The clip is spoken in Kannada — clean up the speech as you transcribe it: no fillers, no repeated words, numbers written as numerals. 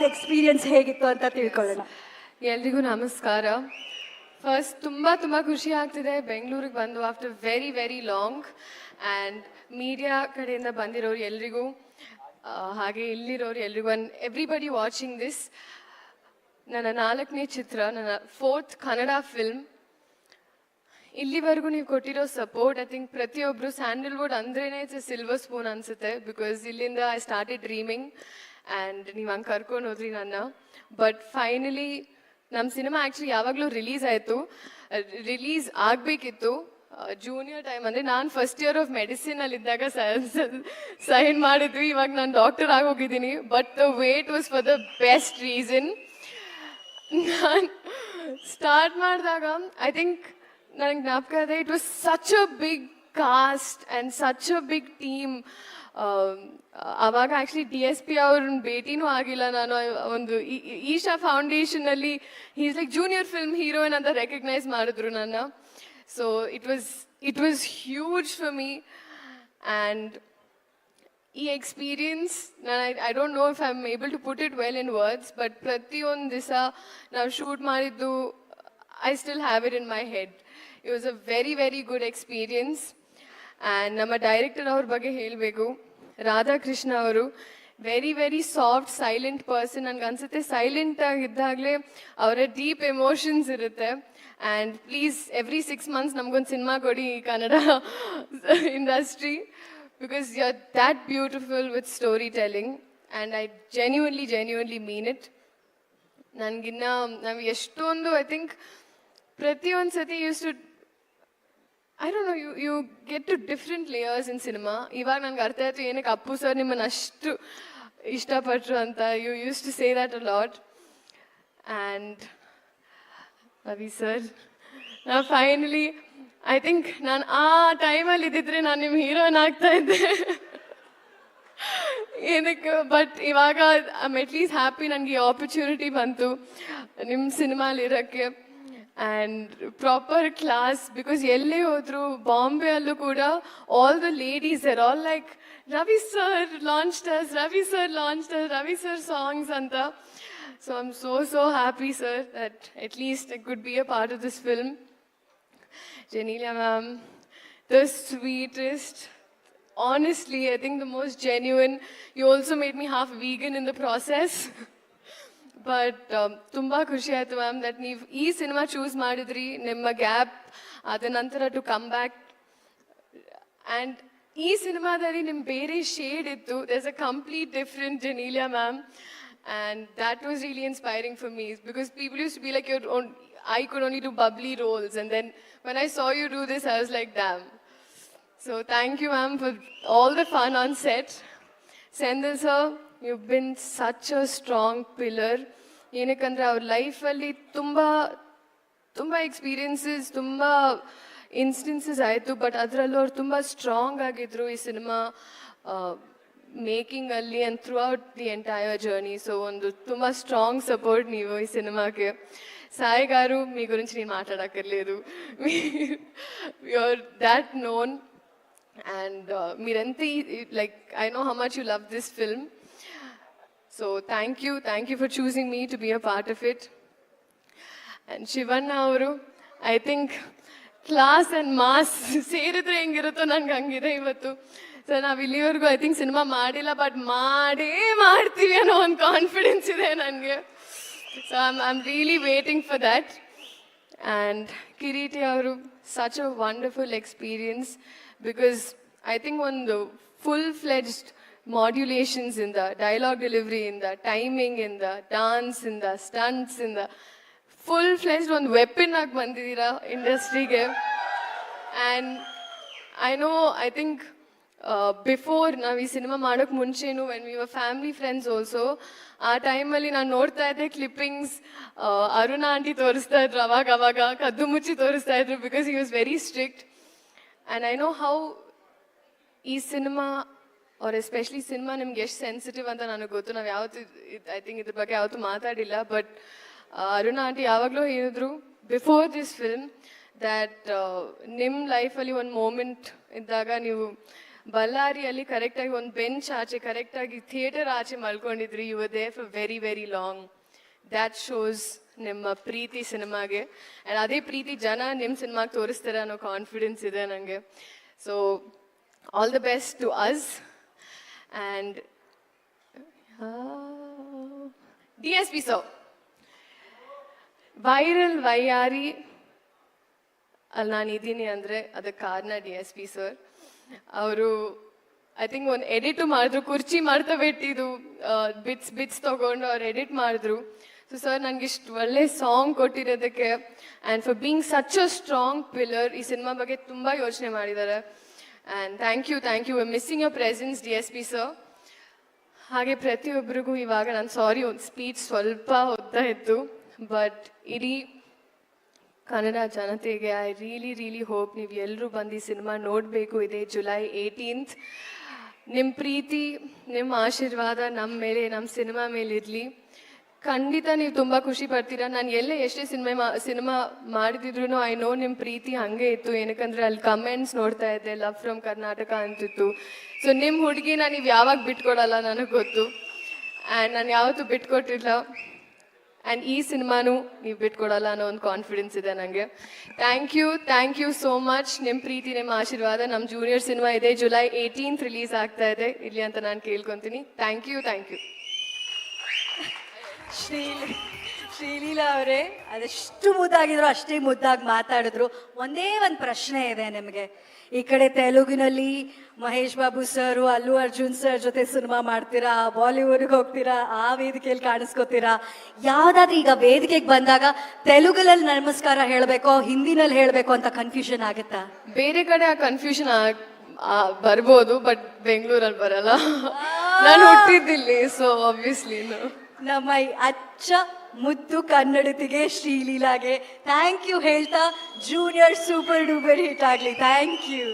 ಎಕ್ಸ್ಪೀರಿಯನ್ಸ್ ಹೇಗಿತ್ತು ಅಂತ ತಿಳ್ಕೊಳ್ಳೋಣ. ಎಲ್ರಿಗೂ ನಮಸ್ಕಾರ. ಫಸ್ಟ್ ತುಂಬ ಖುಷಿ ಆಗ್ತಿದೆ ಬೆಂಗಳೂರಿಗೆ ಬಂದು after very long. And media ಕಡೆಯಿಂದ ಬಂದಿರೋರು ಎಲ್ರಿಗೂ, ಹಾಗೆ ಇಲ್ಲಿರೋರು ಎಲ್ರಿಗೂ, ಆ್ಯಂಡ್ ಎವ್ರಿಬಡಿ ವಾಚಿಂಗ್ ದಿಸ್. ನನ್ನ 4ನೇ ಚಿತ್ರ, ನನ್ನ 4th ಕನ್ನಡ ಫಿಲ್ಮ್. ಇಲ್ಲಿವರೆಗೂ ನೀವು ಕೊಟ್ಟಿರೋ ಸಪೋರ್ಟ್, ಐ ಥಿಂಕ್ ಪ್ರತಿಯೊಬ್ಬರು ಸ್ಯಾಂಡಲ್ವುಡ್ ಅಂದ್ರೇ ಇಟ್ಸ್ ಸಿಲ್ವರ್ ಸ್ಪೂನ್ ಅನಿಸುತ್ತೆ. ಬಿಕಾಸ್ ಇಲ್ಲಿಂದ ಐ ಸ್ಟಾರ್ಟೆಡ್ ಡ್ರೀಮಿಂಗ್ ಆ್ಯಂಡ್ ನೀವು ಹಂಗೆ ಕರ್ಕೊಂಡು ಹೋದ್ರಿ ನನ್ನ. ಬಟ್ ಫೈನಲಿ ನಮ್ಮ ಸಿನಿಮಾ ಆ್ಯಕ್ಚುಲಿ ಯಾವಾಗಲೂ ರಿಲೀಸ್ ಆಗಬೇಕಿತ್ತು ಜೂನಿಯರ್ ಟೈಮ್. ಅಂದರೆ ನಾನು ಫಸ್ಟ್ ಇಯರ್ ಆಫ್ ಮೆಡಿಸಿನಲ್ಲಿದ್ದಾಗ ಸೈನ್ ಮಾಡಿದ್ವಿ. ಇವಾಗ ನಾನು ಡಾಕ್ಟರ್ ಆಗೋಗಿದ್ದೀನಿ. But the wait was for the best reason. ನಾನು ಸ್ಟಾರ್ಟ್ ಮಾಡಿದಾಗ ಐ ಥಿಂಕ್ ನನಗೆ ಜ್ಞಾಪಕ ಇದೆ, it was such a big cast and such a big team. ಆವಾಗ ಆ್ಯಕ್ಚುಲಿ DSP ಅವ್ರನ್ನ ಭೇಟಿನೂ ಆಗಿಲ್ಲ ನಾನು. ಒಂದು ಈಶಾ ಫೌಂಡೇಶನಲ್ಲಿ is like junior film heroine ಅಂತ ರೆಕಗ್ನೈಸ್ ಮಾಡಿದ್ರು ನನ್ನ. So it was huge for me. And ಈ ಎಕ್ಸ್ಪೀರಿಯನ್ಸ್ ನಾನು I don't know if I am able to put it well in words. But ಪ್ರತಿಯೊಂದು ದಿವಸ ನಾವು ಶೂಟ್ ಮಾಡಿದ್ದು I still have it in my head. It was a very good experience. And ನಮ್ಮ ಡೈರೆಕ್ಟರ್ ಅವ್ರ ಬಗ್ಗೆ ಹೇಳಬೇಕು, ರಾಧಾಕೃಷ್ಣ ಅವರು. Very soft silent person. ನನಗೆ ಅನ್ಸುತ್ತೆ ಸೈಲೆಂಟ್ ಆಗಿದ್ದಾಗಲೇ ಅವರ ಡೀಪ್ ಎಮೋಷನ್ಸ್ ಇರುತ್ತೆ. ಆ್ಯಂಡ್ ಪ್ಲೀಸ್ ಎವ್ರಿ 6 months ನಮಗೊಂದು ಸಿನಿಮಾ ಕೊಡಿ ಈ Kannada industry. Because you are that beautiful with story telling. And I genuinely mean it. ನನಗಿನ್ನ ನಾವು ಎಷ್ಟೊಂದು ಐ ಥಿಂಕ್ ಪ್ರತಿಯೊಂದು ಸತಿ I don't know, you get to different layers in cinema. ಇವಾಗ ನನಗೆ ಅರ್ಥ ಆಯಿತು ಏನಕ್ಕೆ ಅಪ್ಪು ಸರ್ ನಿಮ್ಮನ್ನು ಅಷ್ಟು ಇಷ್ಟಪಟ್ಟರು ಅಂತ. You used to say that a lot. And Ravi sir, ನಾನು ಫೈನಲಿ ಐ ಥಿಂಕ್ ನಾನು ಆ ಟೈಮಲ್ಲಿ ಇದ್ದಿದ್ರೆ ನಾನು ನಿಮ್ಮ ಹೀರೋಯಿನ್ ಆಗ್ತಾ ಇದ್ದೆ ಏನಕ್ಕೆ. ಬಟ್ ಇವಾಗ ಐ ಆಮ್ ಅಟ್ಲೀಸ್ಟ್ ಹ್ಯಾಪಿ ನನಗೆ ಈ ಆಪರ್ಚುನಿಟಿ ಬಂತು ನಿಮ್ಮ ಸಿನಿಮಾಲಿರೋಕ್ಕೆ. And proper class. ಬಿಕಾಸ್ ಎಲ್ಲೇ ಹೋದ್ರು ಬಾಂಬೆ ಅಲ್ಲೂ ಕೂಡ all the ladies are all like Ravi sir launched us, Ravi sir songs ಅಂತ. So I am so happy sir that at least I could be a part of this film. Genelia ma'am, the sweetest, honestly I think the most genuine. You also made me half vegan in the process. But ತುಂಬ ಖುಷಿ ಆಯಿತು ಮ್ಯಾಮ್ ದಟ್ ನೀವು ಈ ಸಿನಿಮಾ ಚೂಸ್ ಮಾಡಿದ್ರಿ. ನಿಮ್ಮ ಗ್ಯಾಪ್ ಅದ ನಂತರ ಟು ಕಮ್ ಬ್ಯಾಕ್. ಆ್ಯಂಡ್ ಈ ಸಿನಿಮಾದಲ್ಲಿ ನಿಮ್ಮ ಬೇರೆ ಶೇಡ್ ಇತ್ತು. There's a complete different Genelia ma'am. And that was really inspiring for me. Because people use to be like I could only do bubbly roles. And then when I saw you do this, I was like, damn. So thank you ma'am for all the fun on set. Sendil sir, you've been such a strong pillar. ಏನಕ್ಕಂದರೆ ಅವ್ರ ಲೈಫಲ್ಲಿ ತುಂಬ ಎಕ್ಸ್ಪೀರಿಯನ್ಸಸ್, ತುಂಬ ಇನ್ಸ್ಟೆನ್ಸಸ್ ಆಯಿತು. ಬಟ್ ಅದರಲ್ಲೂ ಅವ್ರು ತುಂಬ ಸ್ಟ್ರಾಂಗ್ ಆಗಿದ್ರು ಈ ಸಿನಿಮಾ ಮೇಕಿಂಗಲ್ಲಿ and throughout the entire journey. So ಒಂದು ತುಂಬ ಸ್ಟ್ರಾಂಗ್ సపోర్ట్ ನೀವು ఈ సినిమాకి. సాయి గారు మీ గురించి నేను మాట్లాడక్కర్లేదు. You're that known. అండ్ మీరంతా like I know how much you love this film. So thank you for choosing me to be a part of it. And Shivanna avaru, I think class and mass ಸೇರಿದ್ರೆ ಹೆಂಗಿರುತ್ತೋ ನನಗೆ ಹಂಗಿದೆ ಇವತ್ತು. ಸೊ ನಾವು ಇಲ್ಲಿವರೆಗೂ ಐ ಥಿಂಕ್ ಸಿನಿಮಾ ಮಾಡಿಲ್ಲ, ಬಟ್ ಮಾಡ್ತೀವಿ ಅನ್ನೋ ಒಂದು ಕಾನ್ಫಿಡೆನ್ಸ್ ಇದೆ ನನಗೆ. So I am really waiting for that. And Kireeti ಅವರು such a wonderful experience. Because I think ಒಂದು full-fledged modulations in the dialogue delivery, in the timing, in the dance, in the stunts, in the full-fledged ಒಂದು ವೆಪನ್ ಆಗಿ ಬಂದಿದ್ದೀರಾ ಇಂಡಸ್ಟ್ರಿಗೆ. And I know I think before ನಾವು ಈ ಸಿನಿಮಾ ಮಾಡೋಕ್ಕೆ ಮುಂಚೆನೂ when we were family friends also, ಆ ಟೈಮಲ್ಲಿ ನಾನು ನೋಡ್ತಾ ಇದ್ದೆ ಕ್ಲಿಪ್ಪಿಂಗ್ಸ್. ಅರುಣ ಆಂಟಿ ತೋರಿಸ್ತಾ ಇದ್ರು ಅವಾಗ ಕದ್ದು ಮುಚ್ಚಿ ತೋರಿಸ್ತಾ ಇದ್ರು. Because he was very strict. And I know how ಈ ಸಿನಿಮಾ ಅವ್ರು ಎಸ್ಪೆಷಲಿ ಸಿನಿಮಾ ನಿಮ್ಗೆ ಎಷ್ಟು ಸೆನ್ಸಿಟಿವ್ ಅಂತ ನನಗೆ ಗೊತ್ತು. ನಾವು ಯಾವತ್ತು ಐ ಥಿಂಕ್ ಇದ್ರ ಬಗ್ಗೆ ಯಾವತ್ತೂ ಮಾತಾಡಿಲ್ಲ. ಬಟ್ ಅರುಣ ಆಂಟಿ ಯಾವಾಗಲೂ ಹೇಳಿದ್ರು ಬಿಫೋರ್ ದಿಸ್ ಫಿಲ್ಮ್ ದ್ಯಾಟ್ ನಿಮ್ಮ ಲೈಫಲ್ಲಿ ಒಂದು ಮೂಮೆಂಟ್ ಇದ್ದಾಗ ನೀವು ಬಳ್ಳಾರಿಯಲ್ಲಿ ಕರೆಕ್ಟಾಗಿ ಒಂದು ಬೆಂಚ್ ಆಚೆ ಕರೆಕ್ಟಾಗಿ ಥಿಯೇಟರ್ ಆಚೆ ಮಲ್ಕೊಂಡಿದ್ರಿ. You were there for very very long. That shows ನಿಮ್ಮ ಪ್ರೀತಿ ಸಿನಿಮಾಗೆ. ಆ್ಯಂಡ್ ಅದೇ ಪ್ರೀತಿ ಜನ ನಿಮ್ಮ ಸಿನಿಮಾಗೆ ತೋರಿಸ್ತಾರೆ ಅನ್ನೋ ಕಾನ್ಫಿಡೆನ್ಸ್ ಇದೆ ನನಗೆ. So all the best to us. And DSP sir, viral ವೈಯಾರಿ ಅಲ್ಲಿ ನಾನು ಇದ್ದೀನಿ ಅಂದರೆ ಅದಕ್ಕೆ ಕಾರಣ DSP ಸರ್. ಅವರು ಐ ಥಿಂಕ್ ಒಂದು ಎಡಿಟು ಮಾಡಿದ್ರು, ಕುರ್ಚಿ ಮಾಡ್ತಾ ಬಿಟ್ಟಿದ್ದು ಬಿಟ್ಸ್ ತೊಗೊಂಡು ಅವ್ರು ಎಡಿಟ್ ಮಾಡಿದ್ರು. ಸೊ ಸರ್ ನನಗೆ ಇಷ್ಟು ಒಳ್ಳೆ ಸಾಂಗ್ ಕೊಟ್ಟಿರೋದಕ್ಕೆ and for being such a strong pillar, ಈ ಸಿನಿಮಾ ಬಗ್ಗೆ ತುಂಬ ಯೋಚನೆ ಮಾಡಿದ್ದಾರೆ. And thank you missing your presence DSP sir. ಹಾಗೆ ಪ್ರತಿಯೊಬ್ಬರಿಗೂ ಇವಾಗ ನಾನು ಸಾರಿ ಒಂದು ಸ್ಪೀಚ್ ಸ್ವಲ್ಪ ಓದ್ತಾ ಇತ್ತು, ಬಟ್ ಇಡೀ ಕನ್ನಡ ಜನತೆಗೆ ಐ ರಿಯಲಿ ಹೋಪ್ ನೀವು ಎಲ್ಲರೂ ಬಂದು ಈ ಸಿನಿಮಾ ನೋಡಬೇಕು. ಇದೆ July 18th. ನಿಮ್ಮ ಪ್ರೀತಿ, ನಿಮ್ಮ ಆಶೀರ್ವಾದ ನಮ್ಮ ಮೇಲೆ, ನಮ್ಮ ಸಿನಿಮಾ ಮೇಲೆ ಇರಲಿ. ಖಂಡಿತ ನೀವು ತುಂಬ ಖುಷಿ ಪಡ್ತೀರಾ. ನಾನು ಎಲ್ಲೇ ಎಷ್ಟೇ ಸಿನಿಮಾ ಮಾಡಿದ್ರು ಐ ನೋ ನಿಮ್ಮ ಪ್ರೀತಿ ಹಾಗೆ ಇತ್ತು. ಏನಕ್ಕಂದರೆ ಅಲ್ಲಿ ಕಮೆಂಟ್ಸ್ ನೋಡ್ತಾ ಇದ್ದೆ, ಲವ್ ಫ್ರಮ್ ಕರ್ನಾಟಕ ಅಂತಿತ್ತು. ಸೊ ನಿಮ್ಮ ಹುಡುಗಿನ ನೀವು ಯಾವಾಗ ಬಿಟ್ಕೊಡಲ್ಲ ನನಗೆ ಗೊತ್ತು. ಆ್ಯಂಡ್ ನಾನು ಯಾವತ್ತೂ ಬಿಟ್ಕೊಟ್ಟಿಲ್ಲ. ಆ್ಯಂಡ್ ಈ ಸಿನಿಮಾನು ನೀವು ಬಿಟ್ಕೊಡಲ್ಲ ಅನ್ನೋ ಒಂದು ಕಾನ್ಫಿಡೆನ್ಸ್ ಇದೆ ನನಗೆ. Thank you so much. ನಿಮ್ಮ ಪ್ರೀತಿ, ನಿಮ್ಮ ಆಶೀರ್ವಾದ. ನಮ್ಮ ಜೂನಿಯರ್ ಸಿನಿಮಾ ಇದೆ July 18th ರಿಲೀಸ್ ಆಗ್ತಾ ಇದೆ, ಇಲ್ಲಿ ಅಂತ ನಾನು ಕೇಳ್ಕೊತೀನಿ. Thank you. ಶ್ರೀಲೀಲಾ ಅವರೇ ಅದೆಷ್ಟು ಮುದ್ದಾಗಿದ್ರು ಅಷ್ಟೇ ಮುದ್ದಾಗಿ ಮಾತಾಡಿದ್ರು. ಒಂದೇ ಒಂದು ಪ್ರಶ್ನೆ ಇದೆ ನಿಮಗೆ. ಈ ಕಡೆ ತೆಲುಗಿನಲ್ಲಿ ಮಹೇಶ್ ಬಾಬು ಸರ್, ಅಲ್ಲು ಅರ್ಜುನ್ ಸರ್ ಜೊತೆ ಸಿನಿಮಾ ಮಾಡ್ತೀರಾ, ಬಾಲಿವುಡ್ಗೆ ಹೋಗ್ತೀರಾ, ಆ ವೇದಿಕೆಯಲ್ಲಿ ಕಾಣಿಸ್ಕೋತೀರಾ. ಯಾವುದಾದ್ರೂ ಈಗ ವೇದಿಕೆಗೆ ಬಂದಾಗ ತೆಲುಗಲ್ಲಿ ನಮಸ್ಕಾರ ಹೇಳಬೇಕೋ ಹಿಂದಿನಲ್ಲಿ ಹೇಳಬೇಕು ಅಂತ ಕನ್ಫ್ಯೂಷನ್ ಆಗುತ್ತಾ? ಬೇರೆ ಕಡೆ ಆ ಕನ್ಫ್ಯೂಷನ್ ಬರ್ಬೋದು, ಬಟ್ ಬೆಂಗಳೂರಲ್ಲಿ ಬರಲ್ಲ. ನಾನು ಹುಟ್ಟಿದ್ದಿಲ್ಲಿ, ಸೊ ಆಬ್ವಿಯಸ್ಲಿ ನಮ್ಮ ಈ ಅಚ್ಚ ಮುದ್ದು ಕನ್ನಡತಿಗೆ ಶ್ರೀಲೀಲಾಗೆ ಥ್ಯಾಂಕ್ ಯು ಹೇಳ್ತಾ ಜೂನಿಯರ್ ಸೂಪರ್ ಡೂಪರ್ ಹಿಟ್ ಆಗಲಿ. Thank you.